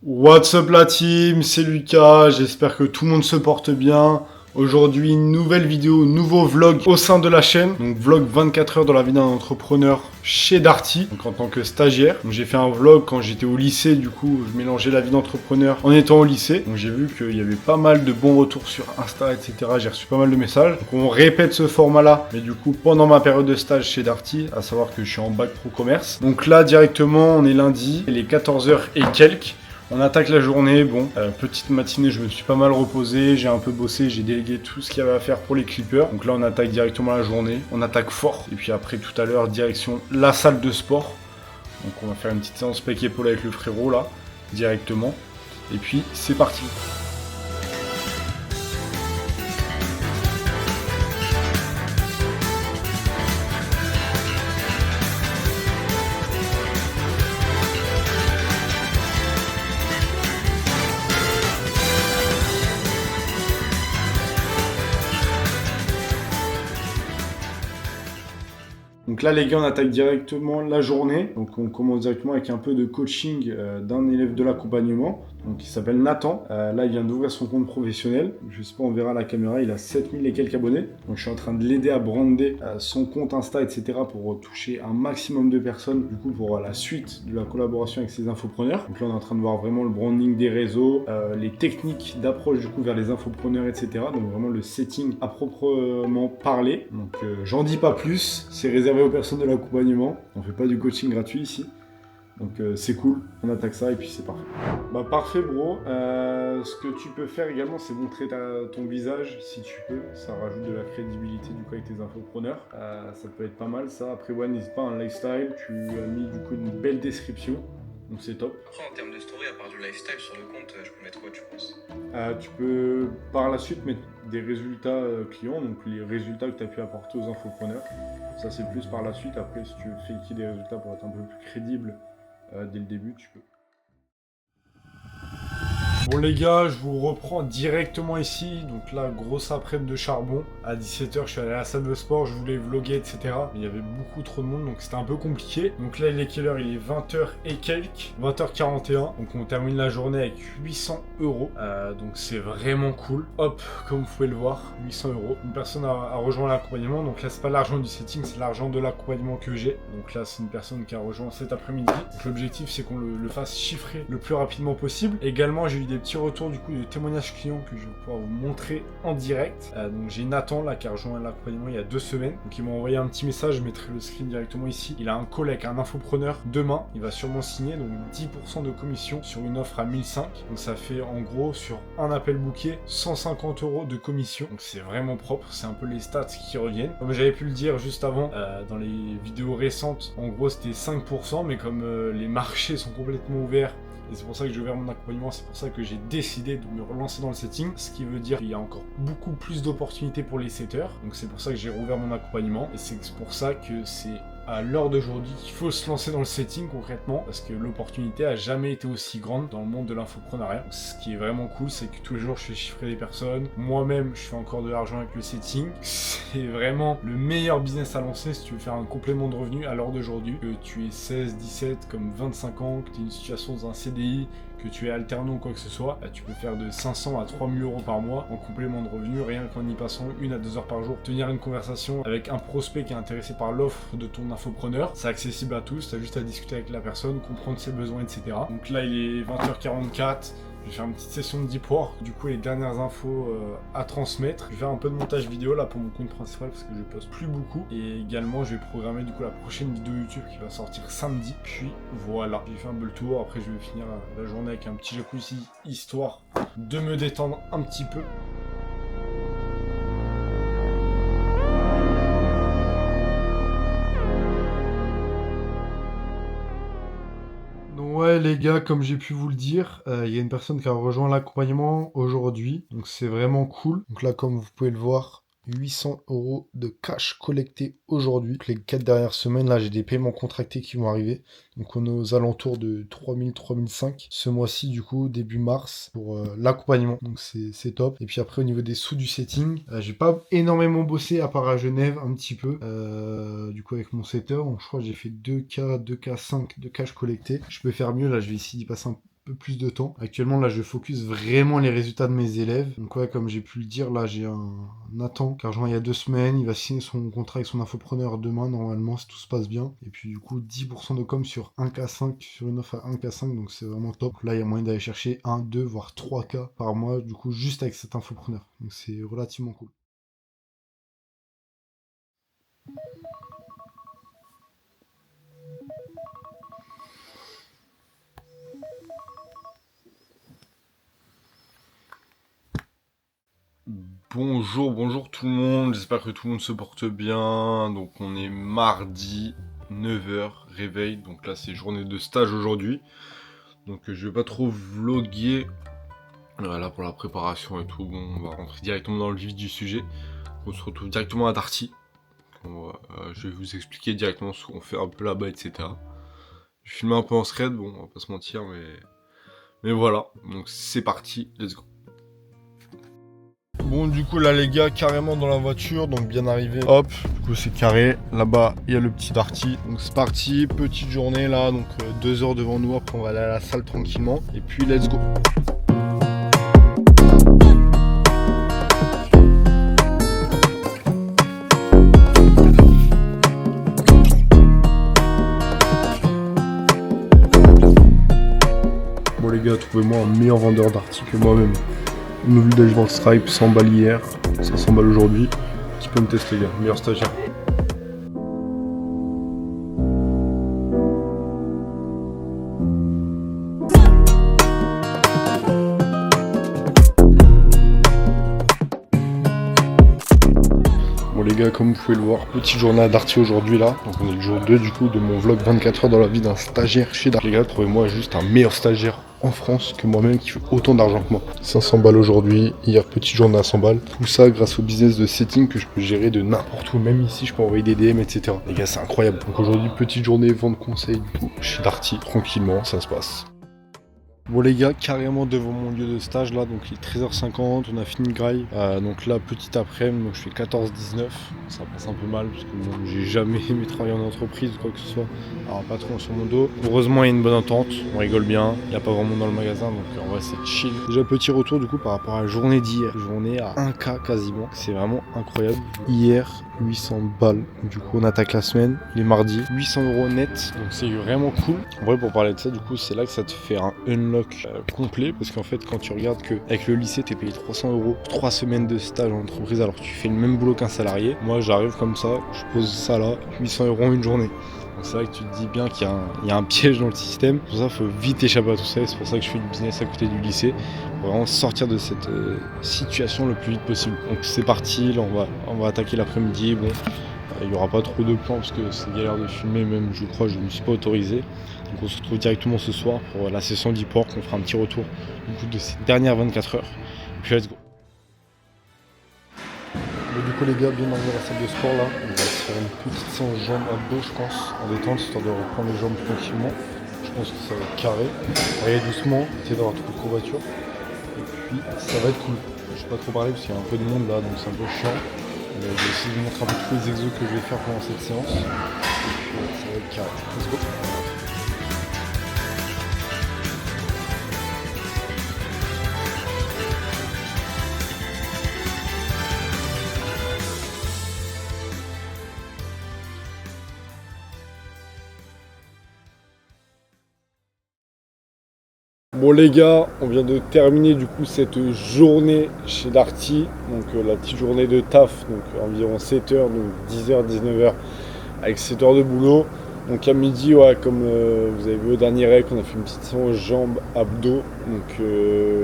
What's up la team, c'est Lucas, j'espère que tout le monde se porte bien. Aujourd'hui, nouvelle vidéo, nouveau vlog au sein de la chaîne. Donc vlog 24 heures dans la vie d'un entrepreneur chez Darty, donc en tant que stagiaire. Donc j'ai fait un vlog quand j'étais au lycée, du coup je mélangeais la vie d'entrepreneur en étant au lycée. Donc j'ai vu qu'il y avait pas mal de bons retours sur Insta, etc. J'ai reçu pas mal de messages. Donc on répète ce format-là, mais du coup pendant ma période de stage chez Darty, à savoir que je suis en bac pro commerce. Donc là directement, on est lundi, il est 14 h et quelques. On attaque la journée, bon, petite matinée, je me suis pas mal reposé, j'ai un peu bossé, j'ai délégué tout ce qu'il y avait à faire pour les clippers. Donc là, on attaque directement la journée, on attaque fort. Et puis après, tout à l'heure, direction la salle de sport. Donc on va faire une petite séance pec épaule avec le frérot là, directement. Et puis, c'est parti. Donc là, les gars, on attaque directement la journée. Donc on commence directement avec un peu de coaching d'un élève de l'accompagnement. Donc il s'appelle Nathan. Là, il vient d'ouvrir son compte professionnel. Je sais pas, on verra à la caméra, il a 7000 et quelques abonnés. Donc je suis en train de l'aider à brander son compte Insta, etc. pour toucher un maximum de personnes. Du coup, pour la suite de la collaboration avec ses infopreneurs. Donc là, on est en train de voir vraiment le branding des réseaux, les techniques d'approche du coup vers les infopreneurs, etc. Donc vraiment le setting à proprement parler. Donc j'en dis pas plus, c'est réservé aux personnes de l'accompagnement. On fait pas du coaching gratuit ici. Donc c'est cool, on attaque ça et puis c'est parfait. Bah parfait bro, ce que tu peux faire également c'est montrer ton visage si tu peux, ça rajoute de la crédibilité du coup avec tes infopreneurs, ça peut être pas mal ça. Après ouais n'hésite pas, un lifestyle, tu as mis du coup une belle description, donc c'est top. Après en termes de story, à part du lifestyle sur le compte, je peux mettre quoi tu penses? Tu peux par la suite mettre des résultats clients, donc les résultats que tu as pu apporter aux infopreneurs, ça c'est plus par la suite. Après si tu veux faker des résultats pour être un peu plus crédible dès le début, tu peux. Bon les gars, je vous reprends directement ici, donc là, grosse après-midi de charbon. À 17 h, je suis allé à la salle de sport, je voulais vlogger, etc. Mais il y avait beaucoup trop de monde, donc c'était un peu compliqué. Donc là, il est quelle heure? Il est 20 h et quelques, 20 h 41. Donc on termine la journée avec 800 €. Donc c'est vraiment cool. Hop, comme vous pouvez le voir, 800 €. Une personne a rejoint l'accompagnement, donc là, c'est pas l'argent du setting, c'est l'argent de l'accompagnement que j'ai. Donc là, c'est une personne qui a rejoint cet après-midi. Donc l'objectif, c'est qu'on le fasse chiffrer le plus rapidement possible. Également, j'ai eu des petits retours du coup de témoignages clients que je vais pouvoir vous montrer en direct. Donc j'ai Nathan là qui a rejoint l'accompagnement il y a 2 semaines. Donc il m'a envoyé un petit message, je mettrai le screen directement ici. Il a un call avec un infopreneur demain. Il va sûrement signer donc 10% de commission sur une offre à 1005. Donc ça fait en gros sur un appel booké 150 € de commission. Donc c'est vraiment propre. C'est un peu les stats qui reviennent. Comme j'avais pu le dire juste avant dans les vidéos récentes, en gros c'était 5%. Mais comme les marchés sont complètement ouverts, et c'est pour ça que j'ai ouvert mon accompagnement, c'est pour ça que j'ai décidé de me relancer dans le setting, ce qui veut dire qu'il y a encore beaucoup plus d'opportunités pour les setters. Donc c'est pour ça que j'ai rouvert mon accompagnement, et c'est pour ça que c'est à l'heure d'aujourd'hui qu'il faut se lancer dans le setting concrètement, parce que l'opportunité a jamais été aussi grande dans le monde de l'infopreneuriat. Ce qui est vraiment cool, c'est que tous les jours je fais chiffrer des personnes, moi-même je fais encore de l'argent avec le setting. C'est vraiment le meilleur business à lancer si tu veux faire un complément de revenu à l'heure d'aujourd'hui, que tu es 16, 17, comme 25 ans, que tu es une situation dans un CDI, que tu es alternant ou quoi que ce soit, tu peux faire de 500 à 3000 € par mois en complément de revenus, rien qu'en y passant 1 à 2 heures par jour. Tenir une conversation avec un prospect qui est intéressé par l'offre de ton infopreneur, c'est accessible à tous, tu as juste à discuter avec la personne, comprendre ses besoins, etc. Donc là, il est 20 h 44. Je vais faire une petite session de deep work, du coup les dernières infos à transmettre. Je vais faire un peu de montage vidéo là pour mon compte principal parce que je poste plus beaucoup. Et également je vais programmer du coup la prochaine vidéo YouTube qui va sortir samedi. Puis voilà, j'ai fait un peu le tour, après je vais finir la journée avec un petit jacuzzi histoire de me détendre un petit peu. Ouais les gars, comme j'ai pu vous le dire, il y a une personne qui a rejoint l'accompagnement aujourd'hui, donc c'est vraiment cool. Donc là, comme vous pouvez le voir, 800 € de cash collecté aujourd'hui. Donc les 4 dernières semaines, là, j'ai des paiements contractés qui vont arriver. Donc on est aux alentours de 3000, 3005 ce mois-ci, du coup, début mars, pour l'accompagnement. Donc c'est top. Et puis après, au niveau des sous du setting, j'ai pas énormément bossé, à part à Genève, un petit peu, du coup, avec mon setter. Donc je crois que j'ai fait 2K, 2K5 de cash collecté. Je peux faire mieux, là, je vais essayer d'y passer un peu plus de temps. Actuellement, là, je focus vraiment les résultats de mes élèves. Donc ouais, comme j'ai pu le dire, là, j'ai un Nathan qui a rejoint il y a 2 semaines. Il va signer son contrat avec son infopreneur demain, normalement, si tout se passe bien. Et puis du coup, 10% de com sur 1K5, sur une offre à 1K5, donc c'est vraiment top. Là, il y a moyen d'aller chercher 1, 2, voire 3K par mois, du coup, juste avec cet infopreneur. Donc c'est relativement cool. Bonjour tout le monde, j'espère que tout le monde se porte bien. Donc on est mardi, 9h, réveil, donc là c'est journée de stage aujourd'hui. Donc je vais pas trop vloguer, là pour la préparation et tout, bon on va rentrer directement dans le vif du sujet. On se retrouve directement à Darty. Je vais vous expliquer directement ce qu'on fait un peu là-bas, etc. Je filme un peu en thread, bon on va pas se mentir, mais voilà, donc c'est parti, let's go. Bon du coup là les gars, carrément dans la voiture, donc bien arrivé. Hop, du coup c'est carré, là-bas il y a le petit Darty. Donc c'est parti, petite journée là, donc 2 heures devant nous, après on va aller à la salle tranquillement. Et puis let's go. Bon les gars, trouvez-moi un meilleur vendeur Darty que moi-même. Nouveau dash dans le Stripe, 100 balles hier, 500 balles aujourd'hui. Qui peut me tester les gars, meilleur stagiaire. Bon les gars, comme vous pouvez le voir, petite journée à Darty aujourd'hui là. Donc on est le jour 2 du coup de mon vlog 24 heures dans la vie d'un stagiaire chez Darty. Les gars, trouvez-moi juste un meilleur stagiaire en France que moi-même qui fait autant d'argent que moi. 500 balles aujourd'hui, hier petite journée à 100 balles. Tout ça grâce au business de setting que je peux gérer de n'importe où, même ici je peux envoyer des DM, etc. Les gars, c'est incroyable. Donc aujourd'hui, petite journée, vente conseil du coup chez Darty, tranquillement, ça se passe. Bon les gars, carrément devant mon lieu de stage là, donc il est 13h50, on a fini le graille. Donc là, petit après-midi, donc je fais 14-19, ça passe un peu mal parce que bon, j'ai jamais aimé travailler en entreprise ou quoi que ce soit. Alors patron sur mon dos. Heureusement il y a une bonne entente, on rigole bien, il n'y a pas grand monde dans le magasin, donc en vrai c'est chill. Déjà petit retour du coup par rapport à la journée d'hier, journée à 1K quasiment, c'est vraiment incroyable. Hier, 800 balles, du coup on attaque la semaine, les mardis, 800 € net, donc c'est vraiment cool. En vrai pour parler de ça, du coup c'est là que ça te fait un unlock complet, parce qu'en fait quand tu regardes que avec le lycée t'es payé 300 €, 3 semaines de stage en entreprise alors que tu fais le même boulot qu'un salarié, moi j'arrive comme ça, je pose ça là, 800 € en une journée. Donc c'est vrai que tu te dis bien qu'il y a un piège dans le système, pour ça il faut vite échapper à tout ça, et c'est pour ça que je fais du business à côté du lycée, pour vraiment sortir de cette situation le plus vite possible. Donc c'est parti, là on va attaquer l'après-midi, bon il n'y aura pas trop de plans parce que c'est galère de filmer, même je crois je ne me suis pas autorisé. Donc on se retrouve directement ce soir pour la session d'e-pork, on fera un petit retour du coup de ces dernières 24 heures. Et puis let's go. Bon, du coup les gars, bien arrivé à la salle de sport là, on va se faire une petite séance jambes abdos je pense, en détente, histoire de reprendre les jambes tranquillement. Je pense que ça va être carré. Allez doucement, essayer d'avoir trop de courbatures. Et puis ça va être cool. Je vais pas trop parler parce qu'il y a un peu de monde là, donc c'est un peu chiant. Je vais essayer de vous montrer un peu tous les exos que je vais faire pendant cette séance. Et puis ça va être carré. Let's go. Bon les gars, on vient de terminer du coup cette journée chez Darty, donc la petite journée de taf, donc environ 7 heures, donc 10h, 19h, avec 7 heures de boulot. Donc à midi, ouais, comme vous avez vu au dernier rec, on a fait une petite séance jambes abdos, donc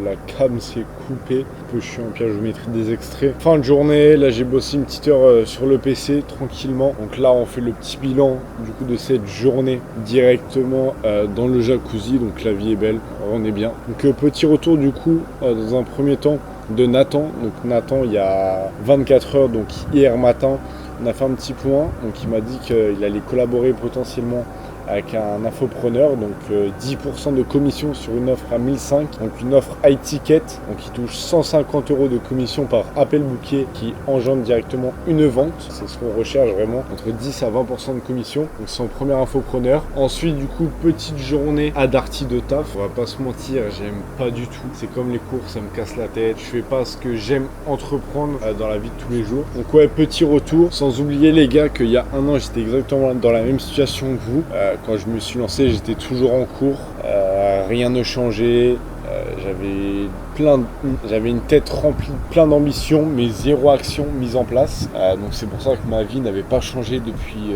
la cam s'est coupée, un peu chiant, puis je vous mettrai des extraits. Fin de journée, là j'ai bossé une petite heure sur le PC tranquillement, donc là on fait le petit bilan du coup de cette journée directement dans le jacuzzi, donc la vie est belle, on est bien. Donc petit retour du coup dans un premier temps de Nathan, donc Nathan il y a 24 heures, donc hier matin, on a fait un petit point, donc il m'a dit qu'il allait collaborer potentiellement avec un infopreneur, donc 10% de commission sur une offre à 1005, donc une offre high ticket, donc qui touche 150 € de commission par appel booké qui engendre directement une vente. C'est ce qu'on recherche vraiment, entre 10 à 20% de commission. Donc c'est mon premier infopreneur. Ensuite du coup, petite journée à Darty de taf. On va pas se mentir, j'aime pas du tout. C'est comme les cours, ça me casse la tête. Je fais pas ce que j'aime entreprendre dans la vie de tous les jours. Donc ouais, petit retour. Sans oublier les gars qu'il y a un an, j'étais exactement dans la même situation que vous. Quand je me suis lancé, j'étais toujours en cours. Rien ne changeait. J'avais une tête remplie de plein d'ambitions, mais zéro action mise en place. Donc c'est pour ça que ma vie n'avait pas changé depuis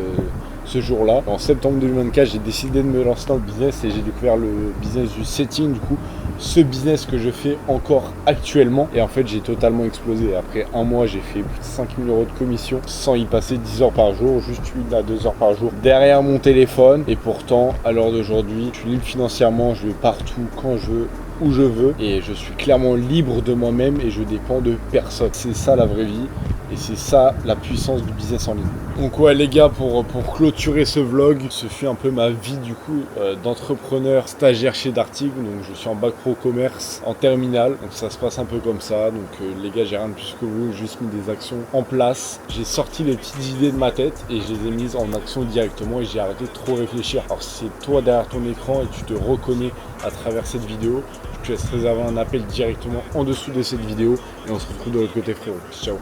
ce jour-là. En septembre 2024, j'ai décidé de me lancer dans le business et j'ai découvert le business du setting, du coup, ce business que je fais encore actuellement. Et en fait, j'ai totalement explosé. Après un mois, j'ai fait plus de 5 000 € de commission sans y passer 10 heures par jour, juste 1 à 2 heures par jour derrière mon téléphone. Et pourtant, à l'heure d'aujourd'hui, je suis libre financièrement, je vais partout quand je veux, où je veux, et je suis clairement libre de moi-même et je dépends de personne. C'est ça la vraie vie et c'est ça la puissance du business en ligne. Donc ouais les gars, pour clôturer ce vlog, ce fut un peu ma vie du coup d'entrepreneur stagiaire chez Darty. Donc je suis en bac pro commerce en terminale, donc ça se passe un peu comme ça. Donc les gars, j'ai rien de plus que vous, juste mis des actions en place. J'ai sorti les petites idées de ma tête et je les ai mises en action directement et j'ai arrêté de trop réfléchir. Alors si c'est toi derrière ton écran et tu te reconnais à travers cette vidéo, je te laisse réserver un appel directement en dessous de cette vidéo et on se retrouve de l'autre côté frérot. Ciao.